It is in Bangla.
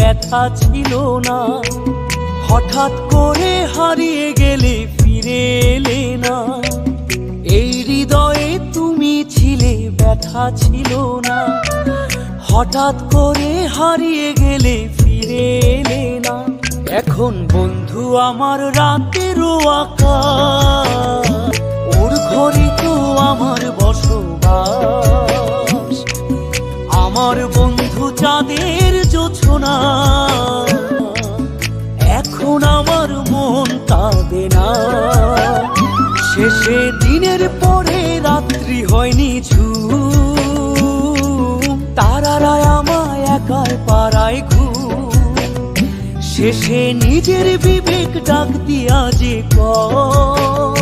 ব্যথা ছিল না। হঠাৎ করে হারিয়ে গেলে ফিরে এলে না। এই হৃদয়ে তুমি ছিলে, ব্যথা ছিল না। হঠাৎ করে হারিয়ে গেলে ফিরে এলে না। এখন বন্ধু আমার রাতেরও আকাশ, ওর ঘরে তো আমার বসবাস। আমার বন্ধু চাঁদের জোছনা, এখন আমার মন কাঁদে না। শেষে দিনের পরে রাত্রি হয়নি ঝুম, তারারা আমায় একাই পাড়ায় ঘুম। শেষে নিজের বিবেক ডাক দিয়া যে কয়